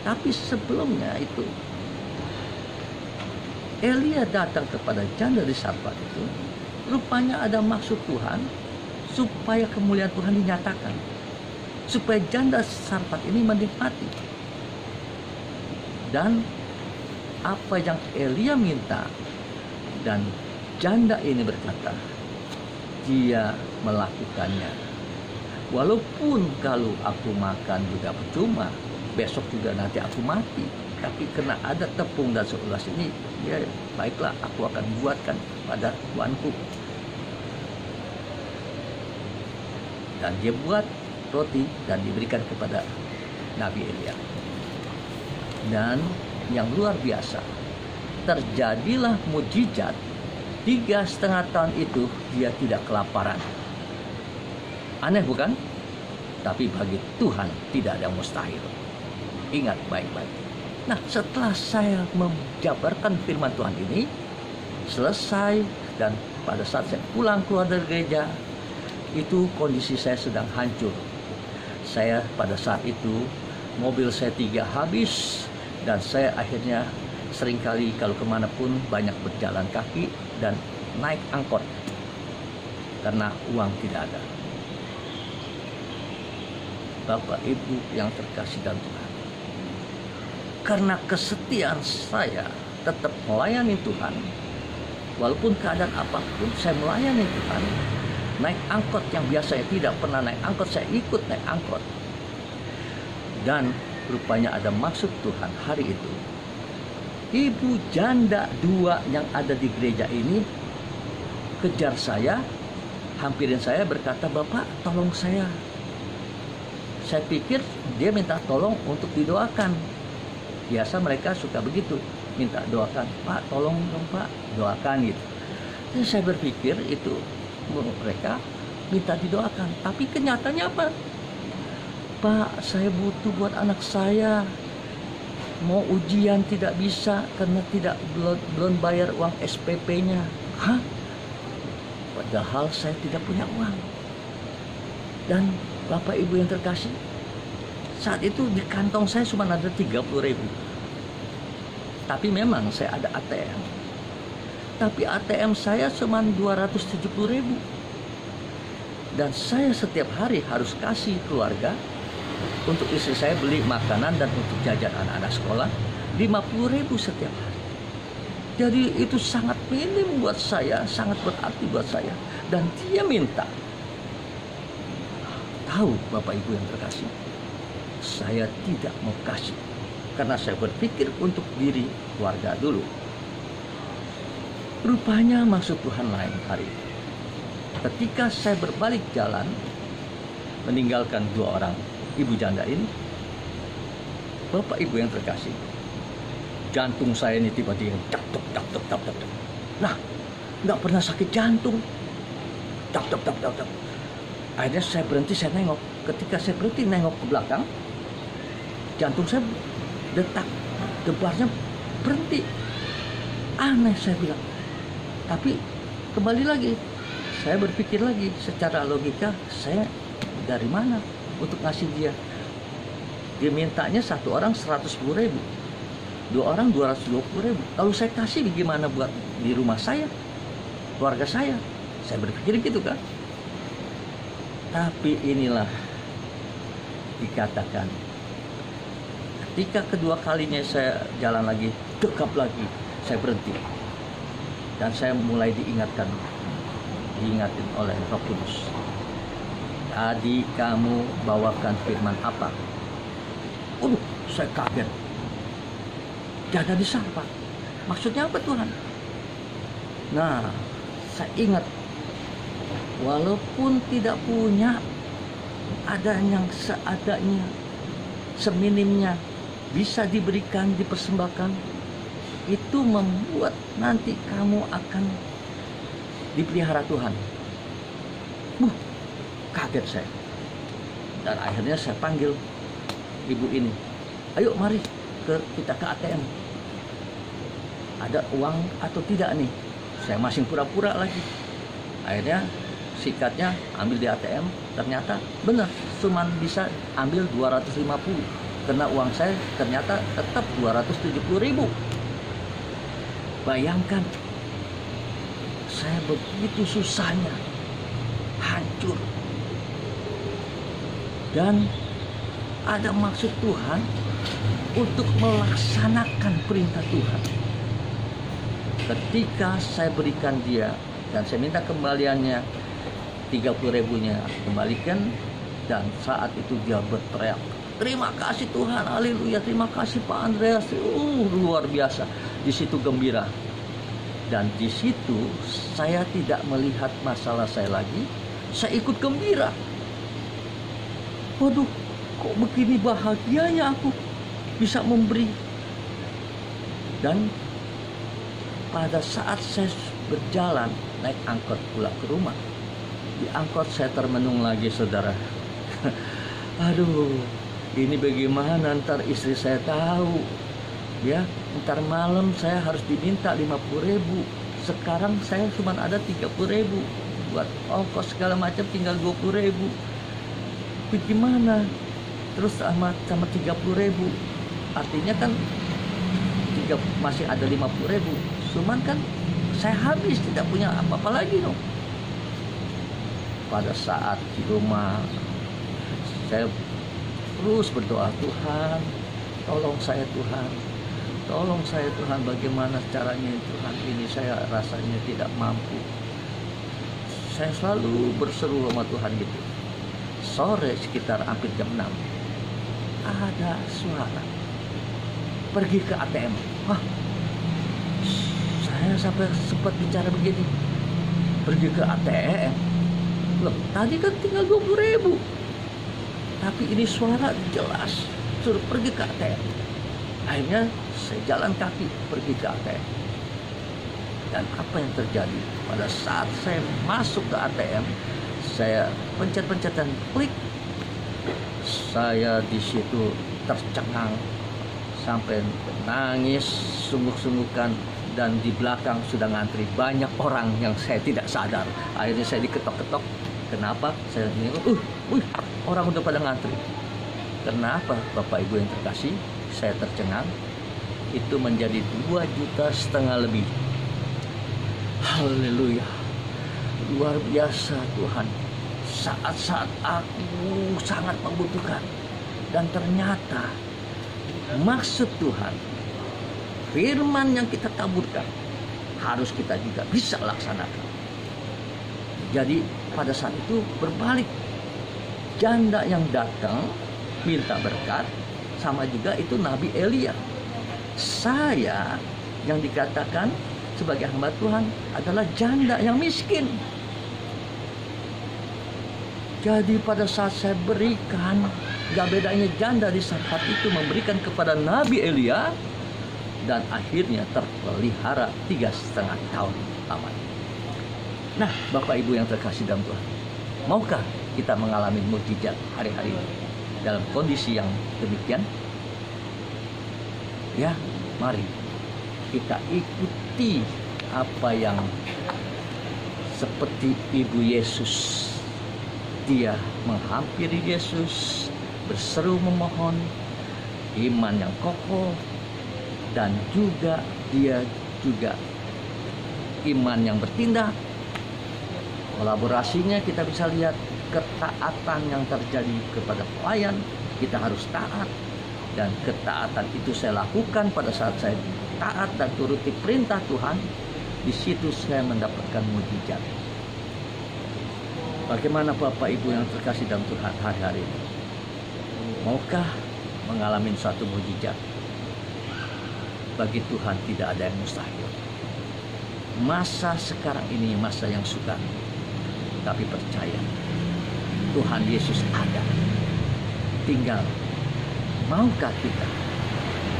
Tapi sebelumnya itu, Elia datang kepada janda di Sarfat itu. Rupanya ada maksud Tuhan supaya kemuliaan Tuhan dinyatakan, supaya janda Sarfat ini menikmati. Dan apa yang Elia minta, dan janda ini berkata, dia melakukannya. Walaupun kalau aku makan juga percuma, besok juga nanti aku mati. Tapi karena ada tepung dan seulas ini, ya baiklah, aku akan buatkan pada tuanku. Dan dia buat roti dan diberikan kepada Nabi Elia. Dan yang luar biasa, terjadilah mujizat. 3,5 tahun itu dia tidak kelaparan. Aneh bukan? Tapi bagi Tuhan tidak ada yang mustahil. Ingat baik-baik. Nah, setelah saya menjabarkan firman Tuhan ini selesai, dan pada saat saya pulang keluar dari gereja, itu kondisi saya sedang hancur. Saya pada saat itu mobil saya 3 habis, dan saya akhirnya seringkali kalau kemanapun banyak berjalan kaki dan naik angkot karena uang tidak ada. Bapak Ibu yang terkasih dalam Tuhan, karena kesetiaan saya tetap melayani Tuhan, walaupun keadaan apapun saya melayani Tuhan. Naik angkot yang biasanya tidak pernah naik angkot, saya ikut naik angkot. Dan rupanya ada maksud Tuhan hari itu. Ibu janda 2 yang ada di gereja ini kejar saya, hampirin saya, berkata, "Bapak, tolong saya." Saya pikir dia minta tolong untuk didoakan. Biasa mereka suka begitu, minta doakan, "Pak, tolong dong Pak, doakan," gitu. Jadi saya berpikir itu mereka minta didoakan. Tapi kenyataannya apa? "Pak, saya butuh buat anak saya. Mau ujian tidak bisa karena belum bayar uang SPP-nya." Hah? Padahal saya tidak punya uang. Dan Bapak Ibu yang terkasih, saat itu di kantong saya cuma ada 30.000. Tapi memang saya ada ATM. Tapi ATM saya cuma 270.000. Dan saya setiap hari harus kasih keluarga, untuk istri saya beli makanan dan untuk jajan anak-anak sekolah 50.000 setiap hari. Jadi itu sangat minim buat saya, sangat berarti buat saya. Dan dia minta. Tahu Bapak Ibu yang terkasih, saya tidak mau kasih karena saya berpikir untuk diri keluarga dulu. Rupanya maksud Tuhan lain hari itu. Ketika saya berbalik jalan meninggalkan 2 orang ibu janda ini, Bapak Ibu yang terkasih, jantung saya ini tiba-tiba tak. Nah, nggak pernah sakit jantung. Tak. Akhirnya saya berhenti, saya nengok. Ketika saya berhenti nengok ke belakang, jantung saya detak, debarnya berhenti. Aneh, saya bilang. Tapi kembali lagi, saya berpikir lagi secara logika, saya dari mana untuk ngasih dia? Dia mintanya 1 orang 110.000, 2 orang 220.000. Kalau saya kasih gimana buat di rumah saya, keluarga saya? Saya berpikir gitu kan. Tapi inilah dikatakan, ketika kedua kalinya saya jalan lagi, dekap lagi, saya berhenti. Dan saya mulai diingatin oleh Roh Kudus. Tadi kamu bawakan firman apa? Saya kaget. Jangan disampah. Maksudnya apa Tuhan? Nah, saya ingat, walaupun tidak punya, ada yang seadanya, seminimnya bisa diberikan, dipersembahkan. Itu membuat nanti kamu akan dipelihara Tuhan. Kaget saya. Dan akhirnya saya panggil ibu ini. "Ayo mari kita ke ATM. Ada uang atau tidak nih?" Saya masih pura-pura lagi. Akhirnya sikatnya ambil di ATM. Ternyata benar, cuma bisa ambil 250. Karena uang saya ternyata tetap 270.000. Bayangkan, saya begitu susahnya, hancur. Dan ada maksud Tuhan untuk melaksanakan perintah Tuhan. Ketika saya berikan dia dan saya minta kembaliannya 30.000-nya kembalikan, dan saat itu dia berteriak, terima kasih Tuhan, haleluya, terima kasih Pak Andreas, luar biasa. Di situ gembira. Dan di situ saya tidak melihat masalah saya lagi, saya ikut gembira. Waduh, kok begini bahagianya aku bisa memberi. Dan pada saat saya berjalan naik angkot pulang ke rumah, di angkot saya termenung lagi, saudara. Aduh, ini bagaimana ntar istri saya tahu, ya, ntar malam saya harus diminta 50.000. Sekarang saya cuma ada 30.000 buat ongkos segala macam, tinggal 20.000. Bagaimana? Terus sama 30.000, artinya kan masih ada 50.000. Cuman kan saya habis, tidak punya apa-apa lagi dong. Pada saat di rumah saya terus berdoa, Tuhan, tolong saya Tuhan, tolong saya Tuhan, bagaimana caranya Tuhan, ini saya rasanya tidak mampu. Saya selalu berseru sama Tuhan gitu. Sore sekitar hampir jam 6 ada suara, pergi ke ATM. Wah, saya sampai sempat bicara begini, pergi ke ATM. Loh, tadi kan tinggal 20.000, tapi ini suara jelas suruh pergi ke ATM. Akhirnya saya jalan kaki pergi ke ATM. Dan apa yang terjadi pada saat saya masuk ke ATM, saya pencet-pencet dan klik, saya di situ tercengang sampai nangis sungguh-sungguhkan. Dan di belakang sudah ngantri banyak orang yang saya tidak sadar. Akhirnya saya diketok-ketok. Kenapa? Saya nengok, orang udah pada ngantri. Kenapa, Bapak Ibu yang terkasih? Saya tercengang. Itu menjadi 2,5 juta lebih. Haleluya, luar biasa Tuhan. Saat-saat aku sangat membutuhkan, dan ternyata maksud Tuhan, firman yang kita taburkan harus kita juga bisa laksanakan. Jadi pada saat itu berbalik, janda yang datang minta berkat sama juga itu Nabi Elia. Saya yang dikatakan sebagai hamba Tuhan adalah janda yang miskin. Jadi pada saat saya berikan, gak bedanya janda di saat itu memberikan kepada Nabi Elia, dan akhirnya terpelihara 3,5 tahun lamanya. Nah, Bapak Ibu yang terkasih dalam Tuhan, maukah kita mengalami mukjizat hari-hari ini dalam kondisi yang demikian? Ya, mari kita ikuti apa yang seperti Ibu Yesus. Dia menghampiri Yesus, berseru memohon, iman yang kokoh, dan juga dia juga iman yang bertindak. Kolaborasinya kita bisa lihat ketaatan yang terjadi kepada pelayan, kita harus taat. Dan ketaatan itu saya lakukan pada saat saya taat dan turuti perintah Tuhan. Di situ saya mendapatkan mukjizat. Bagaimana Bapak Ibu yang terkasih dalam Tuhan hari-hari ini? Maukah mengalami suatu mukjizat? Bagi Tuhan tidak ada yang mustahil. Masa sekarang ini masa yang sukar, tapi percaya Tuhan Yesus ada. Tinggal maukah kita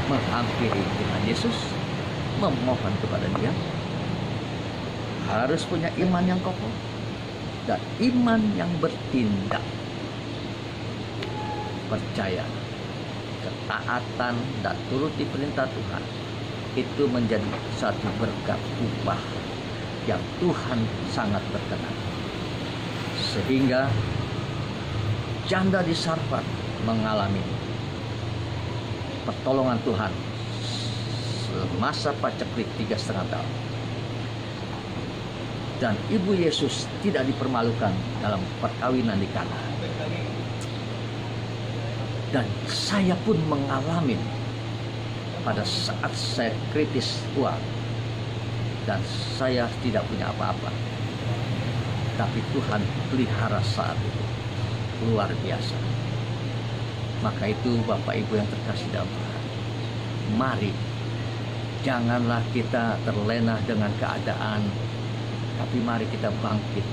menghampiri Tuhan Yesus, memohon kepada Dia? Harus punya iman yang kokoh dan iman yang bertindak. Percaya, ketaatan dan turuti perintah Tuhan itu menjadi satu berkat upah yang Tuhan sangat berkenan. Sehingga janda di Sarfat mengalami pertolongan Tuhan semasa paceklik 3,5 tahun. Dan Ibu Yesus tidak dipermalukan dalam perkawinan di Kana. Dan saya pun mengalami pada saat saya kritis uang dan saya tidak punya apa-apa, tapi Tuhan pelihara saat itu luar biasa. Maka itu Bapak Ibu yang terkasih dalam Tuhan, mari janganlah kita terlena dengan keadaan, tapi mari kita bangkit.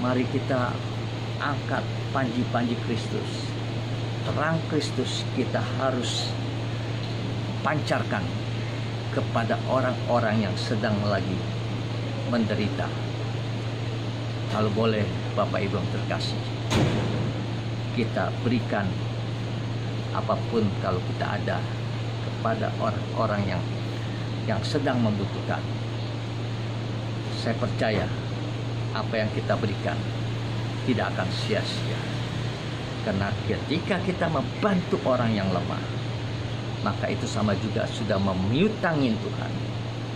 Mari kita angkat panji-panji Kristus. Terang Kristus kita harus pancarkan kepada orang-orang yang sedang lagi menderita. Kalau boleh Bapak Ibu yang terkasih, kita berikan apapun kalau kita ada kepada orang-orang yang sedang membutuhkan. Saya percaya apa yang kita berikan tidak akan sia-sia. Karena ketika kita membantu orang yang lemah, maka itu sama juga sudah memiutangin Tuhan.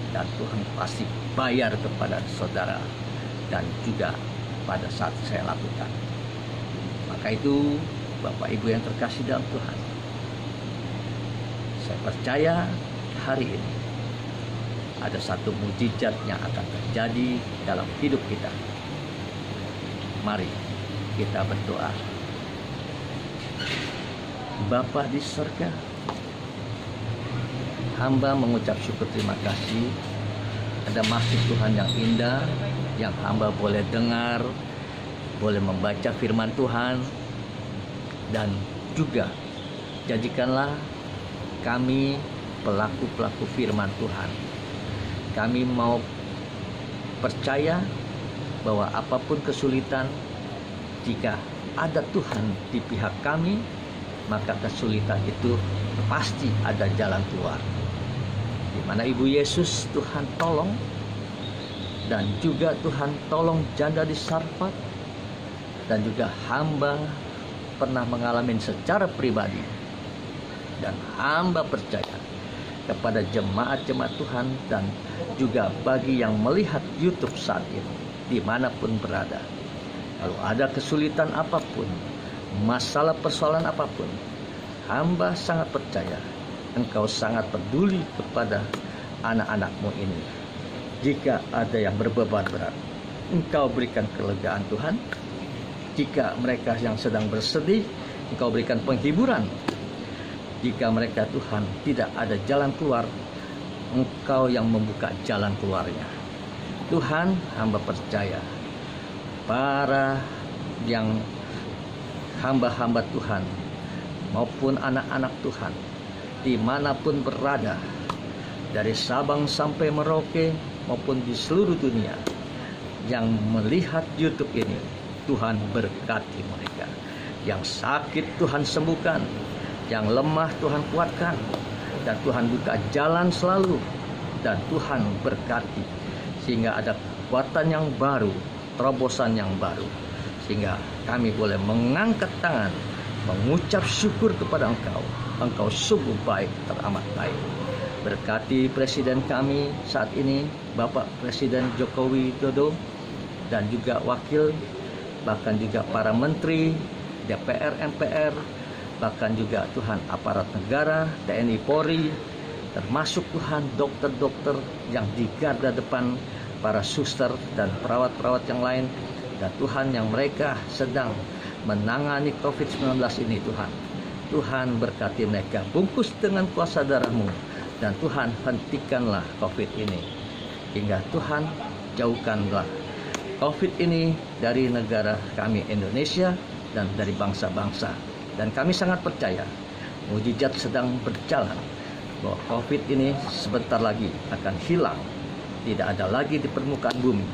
Dan Tuhan pasti bayar kepada saudara dan juga pada saat saya lakukan. Maka itu Bapak Ibu yang terkasih dalam Tuhan, saya percaya hari ini ada satu mujizat yang akan terjadi dalam hidup kita. Mari kita berdoa. Bapa di surga, hamba mengucap syukur terima kasih. Ada masjid Tuhan yang indah, yang hamba boleh dengar, boleh membaca firman Tuhan, dan juga jadikanlah kami pelaku-pelaku firman Tuhan. Kami mau percaya bahwa apapun kesulitan, jika ada Tuhan di pihak kami, maka kesulitan itu pasti ada jalan keluar. Di mana Ibu Yesus Tuhan tolong, dan juga Tuhan tolong janda di Sarfat, dan juga hamba pernah mengalami secara pribadi. Dan hamba percaya kepada jemaat-jemaat Tuhan dan juga bagi yang melihat YouTube saat ini, dimanapun berada. Kalau ada kesulitan apapun, masalah persoalan apapun, hamba sangat percaya Engkau sangat peduli kepada anak-anak-Mu ini. Jika ada yang berbeban berat, Engkau berikan kelegaan Tuhan. Jika mereka yang sedang bersedih, Engkau berikan penghiburan. Jika mereka Tuhan tidak ada jalan keluar, Engkau yang membuka jalan keluarnya. Tuhan, hamba percaya para yang hamba-hamba Tuhan maupun anak-anak Tuhan dimanapun berada, dari Sabang sampai Merauke maupun di seluruh dunia yang melihat YouTube ini, Tuhan berkati mereka. Yang sakit Tuhan sembuhkan, yang lemah Tuhan kuatkan, dan Tuhan buka jalan selalu, dan Tuhan berkati sehingga ada kekuatan yang baru, terobosan yang baru, sehingga kami boleh mengangkat tangan, mengucap syukur kepada Engkau. Engkau sungguh baik, teramat baik. Berkati Presiden kami saat ini, Bapak Presiden Joko Widodo, dan juga Wakil, bahkan juga para Menteri, DPR, MPR, bahkan juga Tuhan aparat negara, TNI, Polri, termasuk Tuhan dokter-dokter yang di garda depan, para suster dan perawat-perawat yang lain, dan Tuhan yang mereka sedang menangani COVID-19 ini. Tuhan berkati mereka, bungkus dengan kuasa darah-Mu, dan Tuhan hentikanlah COVID ini, hingga Tuhan jauhkanlah COVID ini dari negara kami Indonesia dan dari bangsa-bangsa. Dan kami sangat percaya mujizat sedang berjalan, bahwa COVID ini sebentar lagi akan hilang, tidak ada lagi di permukaan bumi.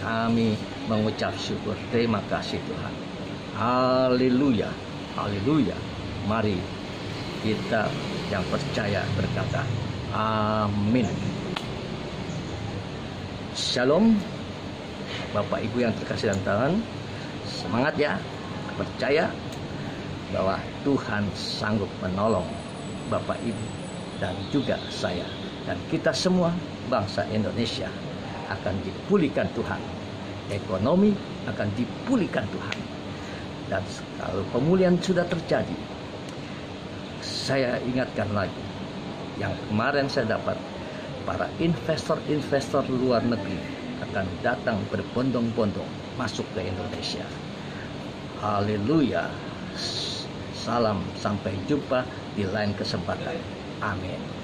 Kami mengucap syukur, terima kasih Tuhan. Haleluya, haleluya. Mari kita yang percaya berkata amin. Shalom Bapak Ibu yang terkasih dalam Tuhan. Semangat ya, percaya bahwa Tuhan sanggup menolong Bapak Ibu dan juga saya, dan kita semua bangsa Indonesia akan dipulihkan Tuhan. Ekonomi akan dipulihkan Tuhan. Dan kalau pemulihan sudah terjadi, saya ingatkan lagi yang kemarin saya dapat, para investor-investor luar negeri akan datang berbondong-bondong masuk ke Indonesia. Haleluya. Salam, sampai jumpa di lain kesempatan. Amin.